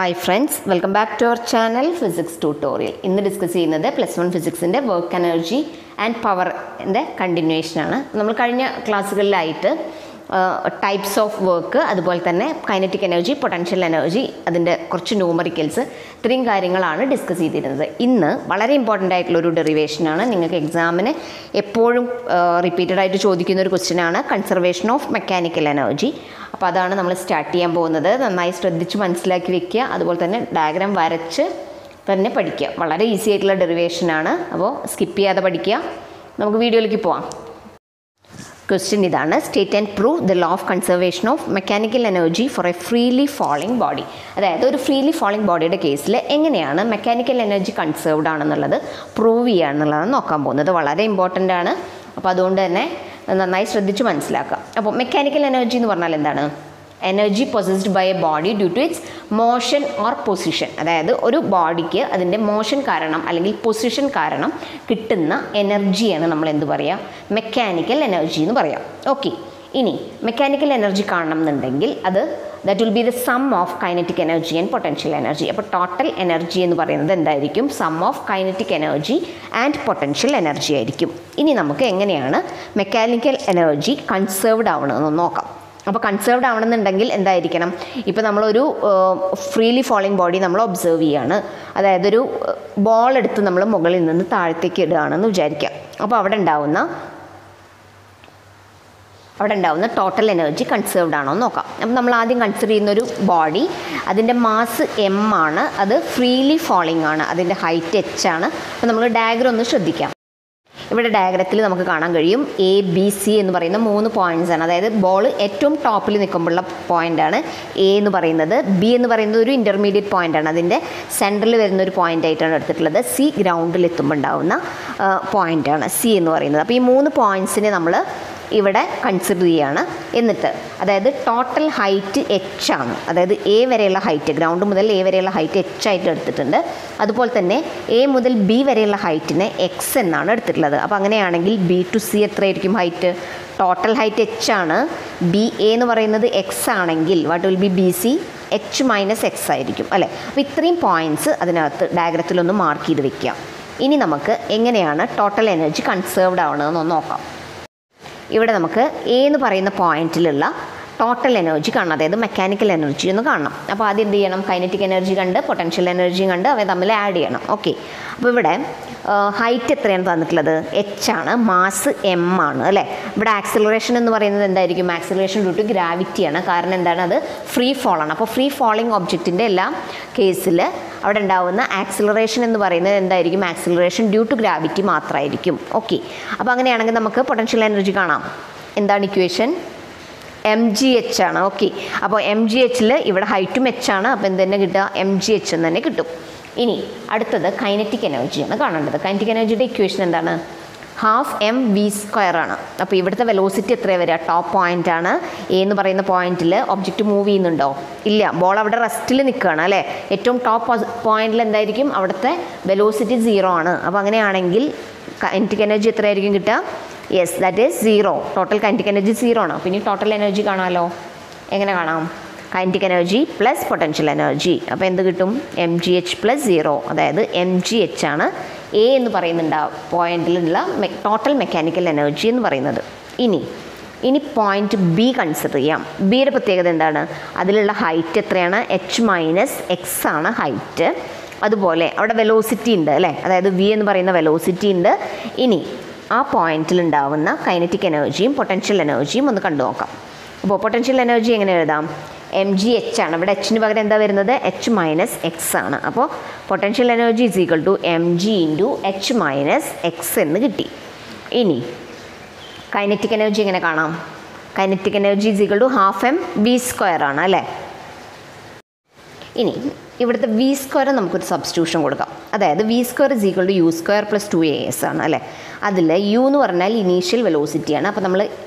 Hi friends, welcome back to our channel Physics Tutorial. ഇന്ന് discuss ചെയ്യുന്നത് +1 ഫിസിക്സിൻ്റെ work energy and പവറിൻ്റെ കണ്ടിന്യൂവേഷനാണ്. നമ്മൾ കഴിഞ്ഞ ക്ലാസ്സുകളിലായിട്ട് types of work, അതുപോലെ തന്നെ കൈനറ്റിക് എനർജി, പൊട്ടൻഷ്യൽ എനർജി, അതിൻ്റെ കുറച്ച് ന്യൂമറിക്കൽസ്, ഇത്രയും കാര്യങ്ങളാണ് ഡിസ്കസ് ചെയ്തിരുന്നത്. ഇന്ന് വളരെ ഇമ്പോർട്ടൻ്റ് ആയിട്ടുള്ളൊരു ഡെറിവേഷനാണ്. നിങ്ങൾക്ക് എക്സാമിന് എപ്പോഴും റിപ്പീറ്റഡ് ആയിട്ട് ചോദിക്കുന്ന ഒരു ക്വസ്റ്റ്യനാണ് കൺസർവേഷൻ ഓഫ് മെക്കാനിക്കൽ എനർജി. അപ്പോൾ അതാണ് നമ്മൾ സ്റ്റാർട്ട് ചെയ്യാൻ പോകുന്നത്. നന്നായി ശ്രദ്ധിച്ച് മനസ്സിലാക്കി വെക്കുക, അതുപോലെ തന്നെ ഡയഗ്രാം വരച്ച് തന്നെ പഠിക്കുക. വളരെ ഈസി ആയിട്ടുള്ള ഡെറിവേഷനാണ്, അപ്പോൾ സ്കിപ്പ് ചെയ്യാതെ പഠിക്കുക. നമുക്ക് വീഡിയോയിലേക്ക് പോവാം. ക്വസ്റ്റ്യൻ ഇതാണ്: state and prove the law of conservation of mechanical energy for a freely falling body. അതായത് ഒരു ഫ്രീലി ഫോളിംഗ് ബോഡിയുടെ കേസിൽ എങ്ങനെയാണ് മെക്കാനിക്കൽ എനർജി കൺസേർവ്ഡ് ആണെന്നുള്ളത് പ്രൂവ് ചെയ്യുകയാണെന്നുള്ളതാണ് നോക്കാൻ പോകുന്നത്. വളരെ ഇമ്പോർട്ടൻ്റ് ആണ്, അപ്പോൾ അതുകൊണ്ട് തന്നെ നന്നായി ശ്രദ്ധിച്ച് മനസ്സിലാക്കാം. അപ്പോൾ മെക്കാനിക്കൽ എനർജി എന്ന് പറഞ്ഞാൽ എന്താണ്? Energy possessed by a body due to its motion or position. അതായത് ഒരു ബോഡിക്ക് അതിൻ്റെ മോഷൻ കാരണം അല്ലെങ്കിൽ പൊസിഷൻ കാരണം കിട്ടുന്ന എനർജിയാണ് നമ്മൾ എന്ത് പറയുക? മെക്കാനിക്കൽ എനർജി എന്ന് പറയാം. ഓക്കെ, ഇനി മെക്കാനിക്കൽ എനർജി കാണണം എന്നുണ്ടെങ്കിൽ അത് that will be the sum of kinetic energy and potential energy. അപ്പോൾ ടോട്ടൽ എനർജി എന്ന് പറയുന്നത് എന്തായിരിക്കും? Sum of kinetic energy and potential energy ആയിരിക്കും. ഇനി നമുക്ക് എങ്ങനെയാണ് മെക്കാനിക്കൽ എനർജി കൺസേർവ്ഡ് ആവണമെന്ന് നോക്കാം. അപ്പോൾ കൺസേർവ്ഡ് ആവണമെന്നുണ്ടെങ്കിൽ എന്തായിരിക്കണം? ഇപ്പോൾ നമ്മളൊരു ഫ്രീലി ഫോളിംഗ് ബോഡി നമ്മൾ ഒബ്സർവ് ചെയ്യുകയാണ്. അതായത് ഒരു ബോൾ എടുത്ത് നമ്മൾ മുകളിൽ നിന്ന് താഴത്തേക്ക് ഇടുകയാണെന്ന് വിചാരിക്കുക. അപ്പോൾ അവിടെ ഉണ്ടാവുന്ന ടോട്ടൽ എനർജി കൺസേർവ്ഡ് ആണോ എന്ന് നോക്കാം. അപ്പോൾ നമ്മൾ ആദ്യം കൺസിഡർ ചെയ്യുന്നൊരു ബോഡി, അതിൻ്റെ മാസ് m ആണ്, അത് ഫ്രീലി ഫോളിംഗ് ആണ്, അതിൻ്റെ ഹൈറ്റ് h ആണ്. അപ്പോൾ നമ്മൾ ഡയഗ്രം ഒന്ന് ശ്രദ്ധിക്കാം. ഇവിടെ ഡയഗ്രത്തിൽ നമുക്ക് കാണാൻ കഴിയും ABC എന്ന് പറയുന്ന 3 പോയിൻറ്റ്സ് ആണ്. അതായത് ബോൾ ഏറ്റവും ടോപ്പിൽ നിൽക്കുമ്പോഴുള്ള പോയിൻ്റാണ് A എന്ന് പറയുന്നത്. B എന്ന് പറയുന്നത് ഒരു ഇൻ്റർമീഡിയറ്റ് പോയിൻ്റാണ്, അതിൻ്റെ സെൻറ്ററിൽ വരുന്ന ഒരു പോയിൻ്റ് ആയിട്ടാണ് എടുത്തിട്ടുള്ളത്. C ഗ്രൗണ്ടിൽ എത്തുമ്പോൾ ഉണ്ടാകുന്ന പോയിൻ്റാണ് C എന്ന് പറയുന്നത്. അപ്പോൾ ഈ 3 പോയിൻറ്റ്സിനെ നമ്മൾ ഇവിടെ കൺസിഡർ ചെയ്യുകയാണ്. എന്നിട്ട് അതായത് ടോട്ടൽ ഹൈറ്റ് h ആണ്, അതായത് A വരെയുള്ള ഹൈറ്റ്, ഗ്രൗണ്ട് മുതൽ A വരെയുള്ള ഹൈറ്റ് h ആയിട്ട് എടുത്തിട്ടുണ്ട്. അതുപോലെ തന്നെ A മുതൽ B വരെയുള്ള ഹൈറ്റിനെ x എന്നാണ് എടുത്തിട്ടുള്ളത്. അപ്പോൾ അങ്ങനെയാണെങ്കിൽ B to C എത്രയായിരിക്കും ഹൈറ്റ്? ടോട്ടൽ ഹൈറ്റ് h ആണ്, BA എന്ന് പറയുന്നത് x ആണെങ്കിൽ what will be BC? h minus x ആയിരിക്കും അല്ലേ? അപ്പോൾ ഇത്രയും പോയിൻറ്റ്സ് അതിനകത്ത് ഡയഗ്രത്തിലൊന്ന് മാർക്ക് ചെയ്ത് വെക്കാം. ഇനി നമുക്ക് എങ്ങനെയാണ് ടോട്ടൽ എനർജി കൺസേർവ്ഡ് ആവണമെന്ന് നോക്കാം. ഇവിടെ നമുക്ക് A എന്ന് പറയുന്ന പോയിന്റിലുള്ള ടോട്ടൽ എനർജി കാണണം, അതായത് മെക്കാനിക്കൽ എനർജി ഒന്ന് കാണണം. അപ്പോൾ ആദ്യം എന്ത് ചെയ്യണം? കൈനറ്റിക് എനർജി കണ്ട് പൊട്ടൻഷ്യൽ എനർജിയും കണ്ട് അവയെ തമ്മിൽ ആഡ് ചെയ്യണം. ഓക്കെ, അപ്പോൾ ഇവിടെ ഹൈറ്റ് എത്രയാണ് തന്നിട്ടുള്ളത്? h ആണ്, മാസ് m ആണ് അല്ലേ? ഇവിടെ ആക്സിലറേഷൻ എന്ന് പറയുന്നത് എന്തായിരിക്കും? ആക്സിലറേഷൻ ഡ്യൂ ടു ഗ്രാവിറ്റിയാണ്. കാരണം എന്താണ്? അത് ഫ്രീ ഫോൾ ആണ്. അപ്പോൾ ഫ്രീ ഫോളിംഗ് ഒബ്ജക്റ്റിൻ്റെ എല്ലാ കേസിൽ അവിടെ ഉണ്ടാവുന്ന ആക്സിലറേഷൻ എന്ന് പറയുന്നത് എന്തായിരിക്കും? ആക്സിലറേഷൻ ഡ്യൂ ടു ഗ്രാവിറ്റി മാത്രമായിരിക്കും. ഓക്കെ, അപ്പോൾ അങ്ങനെയാണെങ്കിൽ നമുക്ക് പൊട്ടൻഷ്യൽ എനർജി കാണാം. എന്താണ് ഇക്വേഷൻ? mgh ആണ്. ഓക്കെ, അപ്പോൾ mghൽ ഇവിടെ ഹൈറ്റും h ആണ്, അപ്പോൾ എന്ത് തന്നെ കിട്ടുക? mgh എന്ന് തന്നെ കിട്ടും. ഇനി അടുത്തത് കൈനറ്റിക് എനർജിയാണ് കാണേണ്ടത്. കൈനറ്റിക് എനർജിയുടെ ഇക്വേഷൻ എന്താണ്? ഹാഫ് mv² ആണ്. അപ്പോൾ ഇവിടുത്തെ വെലോസിറ്റി എത്രയാണ് വരിക? ടോപ്പ് പോയിൻ്റ് ആണ്. A എന്ന് പറയുന്ന പോയിന്റിൽ ഒബ്ജക്റ്റ് മൂവ് ചെയ്യുന്നുണ്ടോ? ഇല്ല, ബോൾ അവിടെ റെസ്റ്റിൽ നിൽക്കുകയാണ് അല്ലേ? ഏറ്റവും ടോപ്പ് പോയിന്റിൽ എന്തായിരിക്കും? അവിടുത്തെ വെലോസിറ്റി 0 ആണ്. അപ്പോൾ അങ്ങനെയാണെങ്കിൽ കൈനറ്റിക് എനർജി എത്രയായിരിക്കും കിട്ടുക? Yes, that is 0. Total kinetic energy 0 ആണ്. അപ്പോൾ ഇനി ടോട്ടൽ എനർജി കാണാമല്ലോ. എങ്ങനെ കാണാം? Kinetic energy plus potential energy. അപ്പോൾ എന്ത് കിട്ടും? mgh പ്ലസ് 0, അതായത് mgh ആണ് A എന്ന് പറയുന്നുണ്ട് പോയിന്റിലുള്ള ടോട്ടൽ മെക്കാനിക്കൽ എനർജി എന്ന് പറയുന്നത്. ഇനി പോയിന്റ് B കൺസിഡർ ചെയ്യാം. ബിയുടെ പ്രത്യേകത എന്താണ്? അതിലുള്ള ഹൈറ്റ് എത്രയാണ്? h മൈനസ് x ആണ് ഹൈറ്റ്. അതുപോലെ അവിടെ വെലോസിറ്റി ഉണ്ട് അല്ലേ? അതായത് V എന്ന് പറയുന്ന വെലോസിറ്റി ഉണ്ട്. ഇനി ആ പോയിന്റിൽ ഉണ്ടാവുന്ന കൈനറ്റിക് എനർജിയും പൊട്ടൻഷ്യൽ എനർജിയും ഒന്ന് കണ്ടു നോക്കാം. അപ്പോൾ പൊട്ടൻഷ്യൽ എനർജി എങ്ങനെ എഴുതാം? mgh ആണ്. ഇവിടെ h ന് പകരം എന്താ വരുന്നത്? h മൈനസ് x ആണ്. അപ്പോൾ potential energy is equal to mg into h minus x എന്ന് കിട്ടി. ഇനി കൈനറ്റിക് എനർജി എങ്ങനെ കാണാം? Kinetic energy is equal to half mv² ആണ് അല്ലേ? ഇനി ഇവിടുത്തെ v² നമുക്കൊരു സബ്സ്റ്റിറ്റ്യൂഷൻ കൊടുക്കാം. അതായത് v² is equal to u² plus 2as ആണ് അല്ലേ? അതിൽ u എന്ന് പറഞ്ഞാൽ ഇനീഷ്യൽ വെലോസിറ്റിയാണ്. അപ്പോൾ നമ്മൾ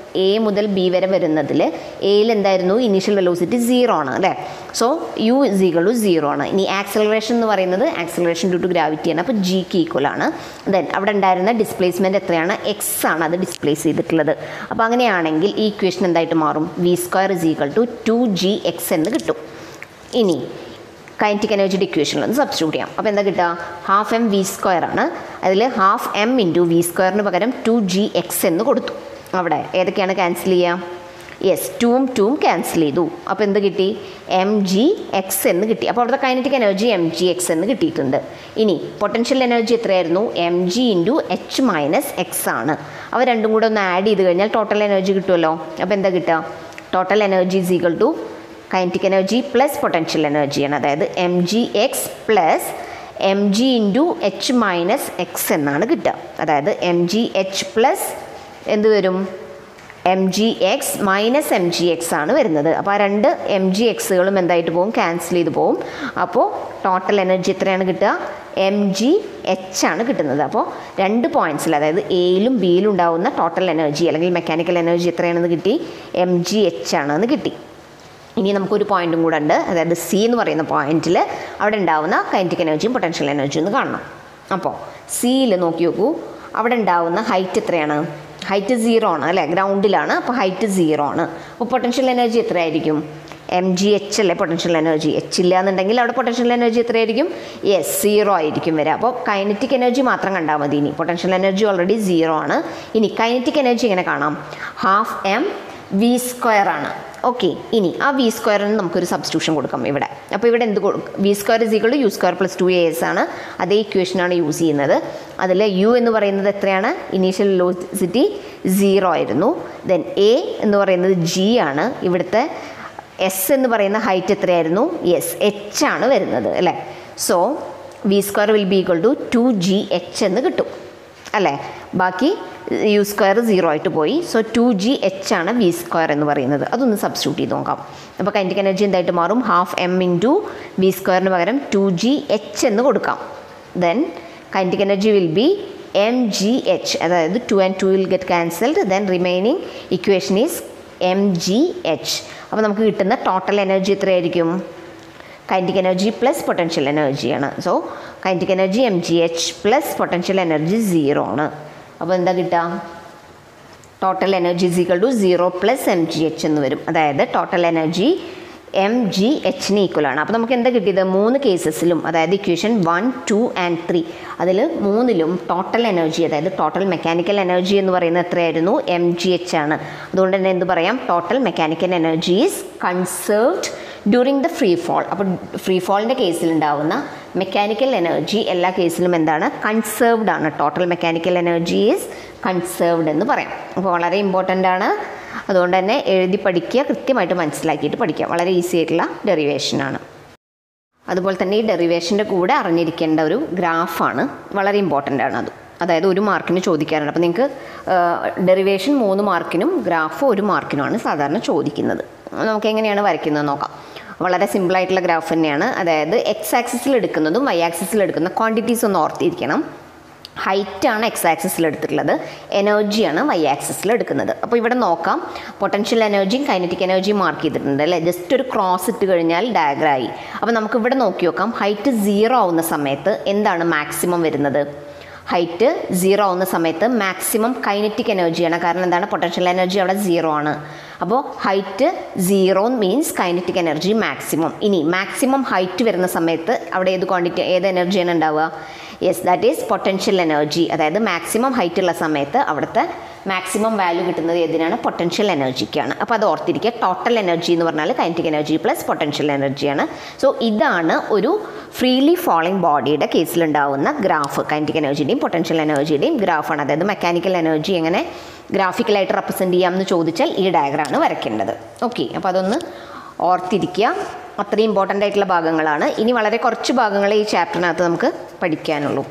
A മുതൽ B വരെ വരുന്നതിൽ എയിൽ എന്തായിരുന്നു? ഇനീഷ്യൽ വെലോസിറ്റി 0 ആണ് അല്ലേ? So u is equal to 0 ആണ്. ഇനി ആക്സിലറേഷൻ എന്ന് പറയുന്നത് ആക്സിലറേഷൻ ഡ്യൂ ടു ഗ്രാവിറ്റിയാണ്. അപ്പോൾ gക്ക് ഈക്വൽ ആണ്. ദെൻ അവിടെ ഉണ്ടായിരുന്ന ഡിസ്പ്ലേസ്മെൻറ്റ് എത്രയാണ്? x ആണ് അത് ഡിസ്പ്ലേസ് ചെയ്തിട്ടുള്ളത്. അപ്പോൾ അങ്ങനെയാണെങ്കിൽ ഈ ഇക്വേഷൻ എന്തായിട്ട് മാറും? v² is equal to 2gx എന്ന് കിട്ടും. ഇനി കൈനറ്റിക് എനർജിയുടെ ഇക്വേഷനിലൊന്ന് സബ്സ്റ്റിറ്റ്യൂട്ട് ചെയ്യാം. അപ്പോൾ എന്താ കിട്ടുക? ഹാഫ് എം വി സ്ക്വയർ ആണ്. അതിൽ ഹാഫ് എം ഇൻറ്റു വി സ്ക്വയറിന് പകരം 2gx എന്ന് കൊടുത്തു. അവിടെ ഏതൊക്കെയാണ് ക്യാൻസൽ ചെയ്യുക? യെസ്, 2ഉം ക്യാൻസൽ ചെയ്തു. അപ്പോൾ എന്ത് കിട്ടി? mgx എന്ന് കിട്ടി. അപ്പോൾ അവിടുത്തെ കൈനറ്റിക് എനർജി mgx എന്ന് കിട്ടിയിട്ടുണ്ട്. ഇനി പൊട്ടൻഷ്യൽ എനർജി എത്രയായിരുന്നു? mg into h minus X ആണ്. അവ രണ്ടും കൂടെ ഒന്ന് ആഡ് ചെയ്ത് കഴിഞ്ഞാൽ ടോട്ടൽ എനർജി കിട്ടുമല്ലോ. അപ്പോൾ എന്താ കിട്ടുക? Total energy is equal to kinetic energy plus potential എനർജിയാണ്. അതായത് mgx plus mg into h minus x എന്നാണ് കിട്ടുക. അതായത് mgh പ്ലസ് എന്ത് വരും? mgx മൈനസ് mgx ആണ് വരുന്നത്. അപ്പോൾ ആ രണ്ട് mgxകളും എന്തായിട്ട് പോകും? ക്യാൻസൽ ചെയ്ത് പോകും. അപ്പോൾ ടോട്ടൽ എനർജി എത്രയാണ് കിട്ടുക? mgh ആണ് കിട്ടുന്നത്. അപ്പോൾ രണ്ട് പോയിൻറ്റ്സിൽ, അതായത് എയിലും ബിയിലും ഉണ്ടാകുന്ന ടോട്ടൽ എനർജി അല്ലെങ്കിൽ മെക്കാനിക്കൽ എനർജി എത്രയാണെന്ന് കിട്ടി? mgh ആണെന്ന് കിട്ടി. ഇനി നമുക്കൊരു പോയിൻറ്റും കൂടെ ഉണ്ട്. അതായത് സി എന്ന് പറയുന്ന പോയിന്റിൽ അവിടെ ഉണ്ടാവുന്ന കൈനറ്റിക് എനർജിയും പൊട്ടൻഷ്യൽ എനർജിയും ഒന്ന് കാണണം. അപ്പോൾ സിയിൽ നോക്കി നോക്കൂ, അവിടെ ഉണ്ടാവുന്ന ഹൈറ്റ് എത്രയാണ്? ഹൈറ്റ് 0 ആണ് അല്ലേ? ഗ്രൗണ്ടിലാണ്. അപ്പോൾ ഹൈറ്റ് 0 ആണ്. അപ്പോൾ പൊട്ടൻഷ്യൽ എനർജി എത്രയായിരിക്കും? mgh അല്ലേ പൊട്ടൻഷ്യൽ എനർജി. എച്ച് ഇല്ല എന്നുണ്ടെങ്കിൽ അവിടെ പൊട്ടൻഷ്യൽ എനർജി എത്രയായിരിക്കും? യെസ്, 0 ആയിരിക്കും വരിക. അപ്പോൾ കൈനറ്റിക് എനർജി മാത്രം കണ്ടാൽ മതി. ഇനി പൊട്ടൻഷ്യൽ എനർജി ഓൾറെഡി 0 ആണ്. ഇനി കൈനറ്റിക് എനർജി എങ്ങനെ കാണാം? ഹാഫ് എം വി സ്ക്വയർ ആണ്. ഓക്കെ, ഇനി ആ വി സ്ക്വയറിന് നമുക്കൊരു സബ്സ്റ്റിറ്റ്യൂഷൻ കൊടുക്കാം ഇവിടെ. അപ്പോൾ ഇവിടെ എന്ത് കൊടുക്കും? V square is equal to u square plus 2as ആണ്. അതേ ഇക്വേഷനാണ് യൂസ് ചെയ്യുന്നത്. അതിൽ യു എന്ന് പറയുന്നത് എത്രയാണ്? ഇനീഷ്യൽ വെലോസിറ്റി 0 ആയിരുന്നു. ദെൻ എ എന്ന് പറയുന്നത് g ആണ്. ഇവിടുത്തെ എസ് എന്ന് പറയുന്ന ഹൈറ്റ് എത്രയായിരുന്നു? യെസ്, h ആണ് വരുന്നത് അല്ലേ? So v square will be equal to 2gh എന്ന് കിട്ടും അല്ലേ? ബാക്കി യു സ്ക്വയർ 0 ആയിട്ട് പോയി. സോ 2gh ആണ് വി സ്ക്വയർ എന്ന് പറയുന്നത്. അതൊന്ന് സബ്സ്റ്റിറ്റ്യൂട്ട് ചെയ്ത് നോക്കാം. അപ്പോൾ കൈനറ്റിക് എനർജി എന്തായിട്ട് മാറും? ഹാഫ് എം ഇൻറ്റു വി സ്ക്വയറിന് പകരം 2gh എന്ന് കൊടുക്കാം. Then kinetic energy will be mgh, അതായത് 2 and 2 will get cancelled. Then remaining equation is mgh. അപ്പോൾ നമുക്ക് കിട്ടുന്ന ടോട്ടൽ എനർജി എത്രയായിരിക്കും? കൈനറ്റിക് എനർജി പ്ലസ് പൊട്ടൻഷ്യൽ എനർജിയാണ്. So kinetic energy mgh plus potential energy 0 ആണ്. അപ്പോൾ എന്താ കിട്ടുക? Total energy is equal to 0 plus mgh എന്ന് വരും. അതായത് ടോട്ടൽ എനർജി mgh-ന് ഈക്വൽ ആണ്. അപ്പോൾ നമുക്ക് എന്താ കിട്ടിയത്? 3 കേസസിലും, അതായത് ഇക്വേഷൻ 1, 2 and 3, അതിൽ 3ലും ടോട്ടൽ എനർജി, അതായത് ടോട്ടൽ മെക്കാനിക്കൽ എനർജി എന്ന് പറയുന്നത് എത്രയായിരുന്നു? mgh ആണ്. അതുകൊണ്ട് തന്നെ എന്ത് പറയാം? Total mechanical energy is conserved during the free fall. അപ്പോൾ ഫ്രീ ഫോളിൻ്റെ കേസിലുണ്ടാവുന്ന മെക്കാനിക്കൽ എനർജി എല്ലാ കേസിലും എന്താണ്? കൺസേർവ്ഡ് ആണ്. Total mechanical energy is conserved എന്ന് പറയാം. അപ്പോൾ വളരെ ഇമ്പോർട്ടൻ്റ് ആണ്. അതുകൊണ്ട് തന്നെ എഴുതി പഠിക്കുക, കൃത്യമായിട്ട് മനസ്സിലാക്കിയിട്ട് പഠിക്കുക. വളരെ ഈസി ആയിട്ടുള്ള ഡെറിവേഷനാണ്. അതുപോലെ തന്നെ ഈ ഡെറിവേഷൻ്റെ കൂടെ അറിഞ്ഞിരിക്കേണ്ട ഒരു ഗ്രാഫാണ്, വളരെ ഇമ്പോർട്ടൻ്റ് ആണ് അത്. അതായത് 1 മാർക്കിന് ചോദിക്കാറുണ്ട്. അപ്പോൾ നിങ്ങൾക്ക് ഡെറിവേഷൻ 3 മാർക്കിനും ഗ്രാഫ് 1 മാർക്കിനുമാണ് സാധാരണ ചോദിക്കുന്നത്. നമുക്ക് എങ്ങനെയാണ് വരയ്ക്കുന്നത് നോക്കാം. വളരെ സിമ്പിളായിട്ടുള്ള ഗ്രാഫ് തന്നെയാണ്. അതായത് എക്സ് ആക്സിസിൽ എടുക്കുന്നതും വൈ ആക്സിസിൽ എടുക്കുന്ന ക്വാണ്ടിറ്റീസ് ഒന്ന് ഓർത്തിരിക്കണം. ഹൈറ്റാണ് എക്സ് ആക്സിസിൽ എടുത്തിട്ടുള്ളത്, എനർജിയാണ് വൈ ആക്സിസിൽ എടുക്കുന്നത്. അപ്പോൾ ഇവിടെ നോക്കാം, പൊട്ടൻഷ്യൽ എനർജിയും കൈനറ്റിക് എനർജിയും മാർക്ക് ചെയ്തിട്ടുണ്ട് അല്ലേ? ജസ്റ്റ് ഒരു ക്രോസ് ഇട്ട് കഴിഞ്ഞാൽ ഡയഗ്രായി. അപ്പോൾ നമുക്ക് ഇവിടെ നോക്കി നോക്കാം. ഹൈറ്റ് 0 ആവുന്ന സമയത്ത് എന്താണ് മാക്സിമം വരുന്നത്? ഹൈറ്റ് 0 ആവുന്ന സമയത്ത് മാക്സിമം കൈനറ്റിക് എനർജിയാണ്. കാരണം എന്താണ്? പൊട്ടൻഷ്യൽ എനർജി അവിടെ 0 ആണ്. അപ്പോൾ height 0 means kinetic energy maximum. ഇനി മാക്സിമം ഹൈറ്റ് വരുന്ന സമയത്ത് അവിടെ ഏത് എനർജിയാണ് ഉണ്ടാവുക? Yes, that is potential energy. അതായത് മാക്സിമം ഹൈറ്റ് ഉള്ള സമയത്ത് അവിടുത്തെ മാക്സിമം വാല്യൂ കിട്ടുന്നത് ഏതിനാണ്? പൊട്ടൻഷ്യൽ എനർജിക്കാണ്. അപ്പോൾ അത് ഓർത്തിരിക്കുക. ടോട്ടൽ എനർജി എന്ന് പറഞ്ഞാൽ കൈനറ്റിക് എനർജി പ്ലസ് പൊട്ടൻഷ്യൽ എനർജിയാണ്. സോ ഇതാണ് ഒരു ഫ്രീലി ഫോളിംഗ് ബോഡിയുടെ കേസിലുണ്ടാവുന്ന ഗ്രാഫ്. കൈനറ്റിക് എനർജിയുടെയും പൊട്ടൻഷ്യൽ എനർജിയുടെയും ഗ്രാഫാണ്. അതായത് മെക്കാനിക്കൽ എനർജി എങ്ങനെ ഗ്രാഫിക്കലായിട്ട് റെപ്രസെൻറ്റ് ചെയ്യാമെന്ന് ചോദിച്ചാൽ ഈ ഡയഗ്രാമാണ് വരയ്ക്കേണ്ടത്. ഓക്കെ, അപ്പോൾ അതൊന്ന് ഓർത്തിരിക്കുക. അത്രയും ഇമ്പോർട്ടൻ്റ് ആയിട്ടുള്ള ഭാഗങ്ങളാണ്. ഇനി വളരെ കുറച്ച് ഭാഗങ്ങളെ ഈ ചാപ്റ്ററിനകത്ത് നമുക്ക് പഠിക്കാനുള്ളൂ.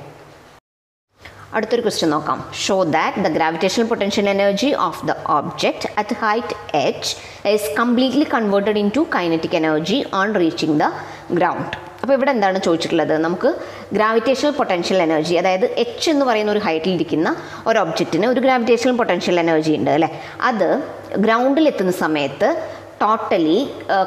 അടുത്തൊരു ക്വസ്റ്റ്യൻ നോക്കാം. Show that the gravitational potential energy of the object at height h is completely converted into kinetic energy on reaching the ground. അപ്പോൾ ഇവിടെ എന്താണ് ചോദിച്ചിട്ടുള്ളത്? നമുക്ക് ഗ്രാവിറ്റേഷണൽ പൊട്ടൻഷ്യൽ എനർജി, അതായത് h എന്ന് പറയുന്ന ഒരു ഹൈറ്റിലിരിക്കുന്ന ഒരു ഒബ്ജക്റ്റിന് ഒരു ഗ്രാവിറ്റേഷണൽ പൊട്ടൻഷ്യൽ എനർജി ഉണ്ട് അല്ലേ? അത് ഗ്രൗണ്ടിൽ എത്തുന്ന സമയത്ത് ടോട്ടലി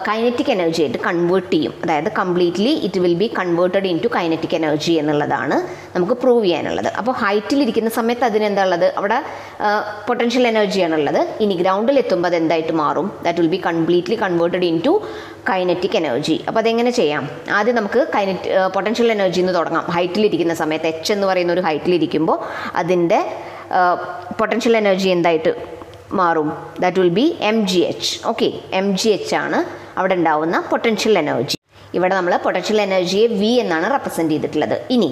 കൈനറ്റിക് എനർജി ആയിട്ട് കൺവേർട്ട് ചെയ്യും. അതായത് completely it will be converted into kinetic energy എന്നുള്ളതാണ് നമുക്ക് പ്രൂവ് ചെയ്യാനുള്ളത്. അപ്പോൾ ഹൈറ്റിലിരിക്കുന്ന സമയത്ത് അതിനെന്താ ഉള്ളത്? അവിടെ പൊട്ടൻഷ്യൽ എനർജിയാണുള്ളത്. ഇനി ഗ്രൗണ്ടിൽ എത്തുമ്പോൾ അത് എന്തായിട്ട് മാറും? That will be completely converted into kinetic energy. അപ്പോൾ അതെങ്ങനെ ചെയ്യാം? ആദ്യം നമുക്ക് പൊട്ടൻഷ്യൽ എനർജി എന്ന് തുടങ്ങാം. ഹൈറ്റിലിരിക്കുന്ന സമയത്ത് എച്ച് എന്ന് പറയുന്ന ഒരു ഹൈറ്റിലിരിക്കുമ്പോൾ അതിൻ്റെ പൊട്ടൻഷ്യൽ എനർജി എന്തായിട്ട് മാറും? That will be mgh. Okay, mgh ആണ് അവിടെ ഉണ്ടാവുന്ന പൊട്ടൻഷ്യൽ എനർജി. ഇവിടെ നമ്മൾ പൊട്ടൻഷ്യൽ എനർജിയെ V എന്നാണ് റെപ്രസെൻറ്റ് ചെയ്തിട്ടുള്ളത്. ഇനി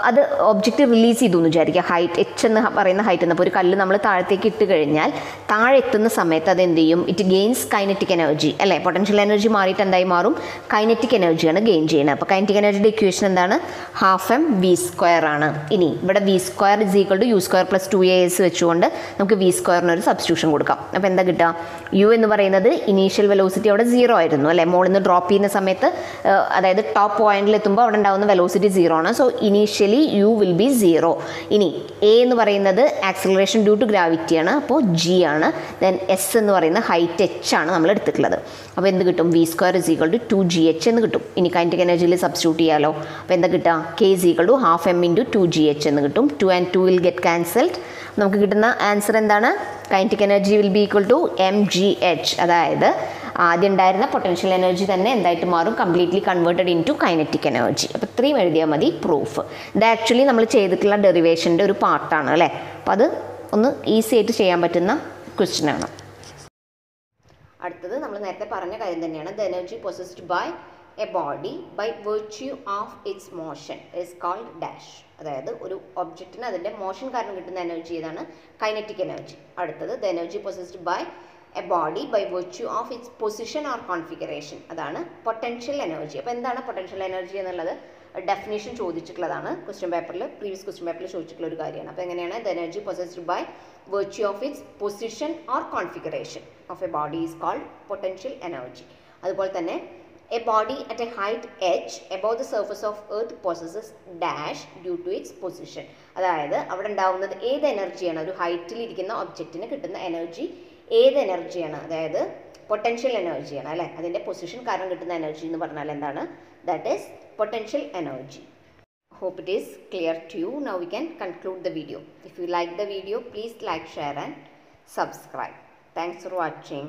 അത് ഒബ്ജക്റ്റ് റിലീസ് ചെയ്തു എന്ന് വിചാരിക്കുക. ഹൈറ്റ് എച്ച് എന്ന് പറയുന്ന ഹൈറ്റ് എന്നപ്പോൾ ഒരു കല്ല് നമ്മൾ താഴത്തേക്ക് ഇട്ട് കഴിഞ്ഞാൽ താഴെ എത്തുന്ന സമയത്ത് അത് എന്ത് ചെയ്യും? ഇറ്റ് ഗെയിൻസ് കൈനറ്റിക് എനർജി അല്ലേ? പൊട്ടൻഷ്യൽ എനർജി മാറിയിട്ട് എന്തായി മാറും? കൈനറ്റിക് എനർജിയാണ് ഗെയിൻ ചെയ്യുന്നത്. അപ്പോൾ കൈനറ്റിക് എനർജിയുടെ ഇക്വേഷൻ എന്താണ്? 12m v² ആണ്. ഇനി ഇവിടെ v² = u² + 2as വെച്ചുകൊണ്ട് നമുക്ക് v² ഒരു സബ്സ്റ്റിറ്റ്യൂഷൻ കൊടുക്കാം. അപ്പോൾ എന്താ കിട്ടുക? u എന്ന് പറയുന്നത് ഇനീഷ്യൽ വെലോസിറ്റി അവിടെ 0 ആയിരുന്നു അല്ലേ? മുകളിൽ നിന്ന് ഡ്രോപ്പ് ചെയ്യുന്ന സമയത്ത് അതായത് ടോപ്പ് പോയിന്റിൽ എത്തുമ്പോൾ അവിടെ ഉണ്ടാകുന്ന വെലോസിറ്റി 0 ആണ്. So initially u will be 0. ഇനി a എന്ന് പറയുന്നത് ആക്സിലറേഷൻ ഡ്യൂ ടു ഗ്രാവിറ്റി ആണ്. അപ്പോൾ g ആണ്. ദെൻ s എന്ന് പറയുന്ന ഹൈറ്റ് h ആണ് നമ്മൾ എടുത്തിട്ടുള്ളത്. അപ്പോൾ എന്ത് കിട്ടും? v² = 2gh എന്ന് കിട്ടും. ഇനി കൈനറ്റിക് എനർജിയിൽ സബ്സ്റ്റിറ്റ്യൂട്ട് ചെയ്യാലോ. അപ്പോൾ എന്താ കിട്ടുക? k = 12m × 2gh എന്ന് കിട്ടും. 2 and 2 വിൽ ഗെറ്റ് ക്യാൻസൽഡ്. നമുക്ക് കിട്ടുന്ന ആൻസർ എന്താണ്? Kinetic energy will be equal to mgh. അതായത് ആദ്യം ഉണ്ടായിരുന്ന പൊട്ടൻഷ്യൽ എനർജി തന്നെ എന്തായിട്ട് മാറും? Completely converted into kinetic energy. അപ്പോൾ ഇത്രയും എഴുതിയാൽ മതി പ്രൂഫ്. ഇത് ആക്ച്വലി നമ്മൾ ചെയ്തിട്ടുള്ള ഡെറിവേഷൻ്റെ ഒരു പാർട്ടാണ് അല്ലേ? അപ്പോൾ അത് ഒന്ന് ഈസി ആയിട്ട് ചെയ്യാൻ പറ്റുന്ന ക്വസ്റ്റ്യൻ ആണ്. അടുത്തത് നമ്മൾ നേരത്തെ പറഞ്ഞ കാര്യം തന്നെയാണ്. The energy possessed by a body by virtue of its motion is called dash. അതായത് ഒരു ഒബ്ജക്റ്റിന് അതിൻ്റെ മോഷൻ കാരണം കിട്ടുന്ന എനർജി ഏതാണ്? Kinetic energy. അടുത്തത് the energy possessed by a body by virtue of its position or configuration, അതാണ് potential energy. അപ്പോൾ എന്താണ് പൊട്ടൻഷ്യൽ എനർജി എന്നുള്ളത് ഡെഫിനേഷൻ ചോദിച്ചിട്ടുള്ളതാണ് ക്വസ്റ്റ്യൻ പേപ്പറിൽ, പ്രീവിയസ് ക്വസ്റ്റ്യൻ പേപ്പറിൽ ചോദിച്ചിട്ടുള്ള ഒരു കാര്യമാണ്. അപ്പോൾ എങ്ങനെയാണ്? The energy possessed by virtue of its position or configuration of a body is called potential energy. അതുപോലെ തന്നെ a body at a height h above the surface of earth possesses dash due to its position. അതായത് അവിടെ ഉണ്ടാവുന്നത് ഏത് എനർജിയാണ്? ഒരു ഹൈറ്റിൽ ഇരിക്കുന്ന ഒബ്ജക്റ്റിന് കിട്ടുന്ന എനർജി ഏത് എനർജിയാണ്? അതായത് പൊട്ടൻഷ്യൽ എനർജിയാണ് അല്ലേ? അതിൻ്റെ പൊസിഷൻ കാരണം കിട്ടുന്ന എനർജി എന്ന് പറഞ്ഞാൽ എന്താണ്? That is potential energy. Hope it is clear to you. Now we can conclude the video. If you like the video, please like, share and subscribe. Thanks for watching.